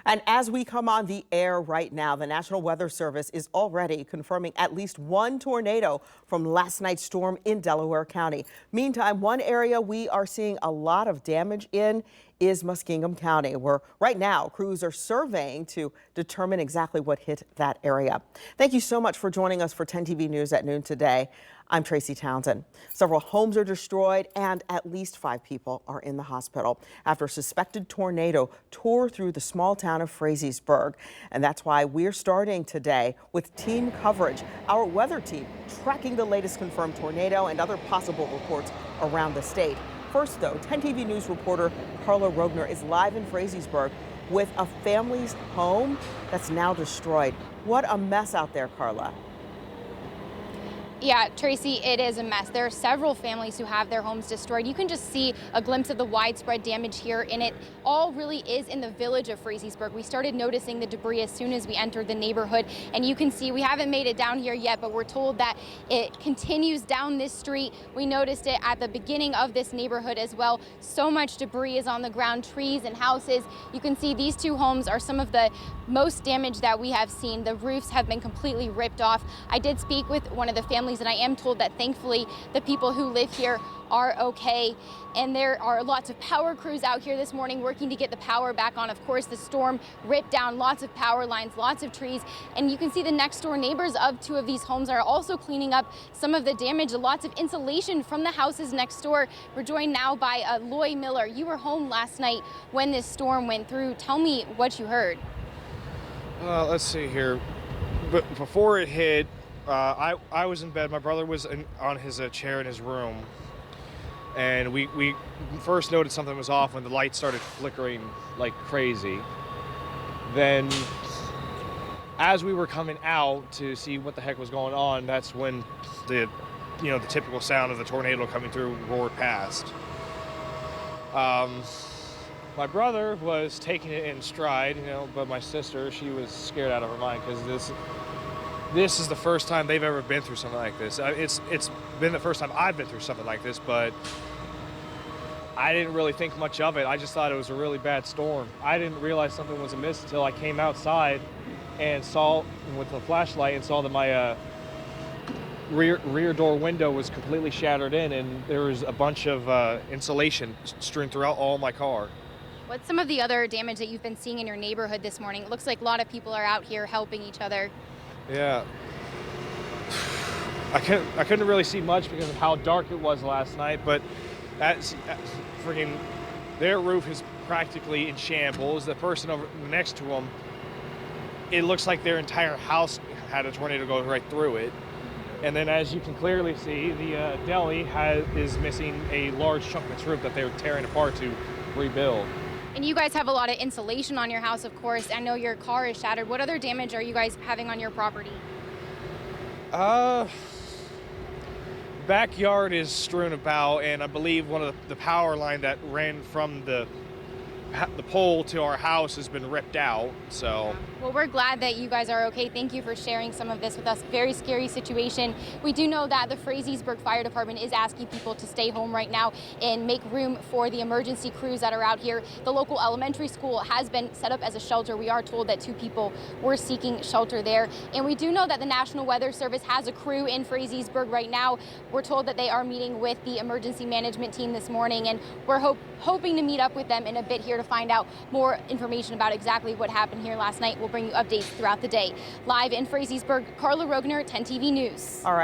And as we come on the air right now, the National Weather Service is already confirming at least one tornado from last night's storm in Delaware County. Meantime, one area we are seeing a lot of damage in is Muskingum County, where right now crews are surveying to determine exactly what hit that area. Thank you so much for joining us for 10 TV News at noon today. I'm Tracy Townsend. Several homes are destroyed and at least 5 people are in the hospital after a suspected tornado tore through the small town of Frazeysburg. And that's why we're starting today with team coverage. Our weather team tracking the latest confirmed tornado and other possible reports around the state. First, though, 10 TV News reporter Carla Rogner is live in Frazeysburg with a family's home that's now destroyed. What a mess out there, Carla. Yeah, Tracy, it is a mess. There are several families who have their homes destroyed. You can just see a glimpse of the widespread damage here, and it all really is in the village of Frazeysburg. We started noticing the debris as soon as we entered the neighborhood, and you can see we haven't made it down here yet, but we're told that it continues down this street. We noticed it at the beginning of this neighborhood as well. So much debris is on the ground, trees and houses. You can see these 2 homes are some of the most damage that we have seen. The roofs have been completely ripped off. I did speak with one of the families, and I am told that thankfully the people who live here are okay. And there are lots of power crews out here this morning working to get the power back on. Of course, the storm ripped down lots of power lines, lots of trees, and you can see the next door neighbors of 2 of these homes are also cleaning up some of the damage, lots of insulation from the houses next door. We're joined now by Loy Miller. You were home last night when this storm went through. Tell me what you heard. Let's see here. But before it hit, I was in bed. My brother was on his chair in his room, and we first noticed something was off when the light started flickering like crazy. Then, as we were coming out to see what the heck was going on, that's when the typical sound of the tornado coming through roared past. My brother was taking it in stride, but my sister, she was scared out of her mind because this is the first time they've ever been through something like this. It's been the first time I've been through something like this, but I didn't really think much of it. I just thought it was a really bad storm. I didn't realize something was amiss until I came outside and saw with the flashlight and saw that my rear door window was completely shattered in, and there was a bunch of insulation strewn throughout all my car. What's some of the other damage that you've been seeing in your neighborhood this morning? It looks like a lot of people are out here helping each other. Yeah. I couldn't really see much because of how dark it was last night, but that's freaking, their roof is practically in shambles. The person over next to them, it looks like their entire house had a tornado go right through it. And then, as you can clearly see, the deli is missing a large chunk of its roof that they were tearing apart to rebuild. And you guys have a lot of insulation on your house, of course. I know your car is shattered. What other damage are you guys having on your property? Backyard is strewn about, and I believe one of the power line that ran from the pole to our house has been ripped out, so. Well, we're glad that you guys are okay. Thank you for sharing some of this with us. Very scary situation. We do know that the Frazeysburg Fire Department is asking people to stay home right now and make room for the emergency crews that are out here. The local elementary school has been set up as a shelter. We are told that 2 people were seeking shelter there. And we do know that the National Weather Service has a crew in Frazeysburg right now. We're told that they are meeting with the emergency management team this morning, and we're hoping to meet up with them in a bit here to find out more information about exactly what happened here last night. We'll bring you updates throughout the day. Live in Frazeysburg, Carla Rogner, 10 TV News. All right.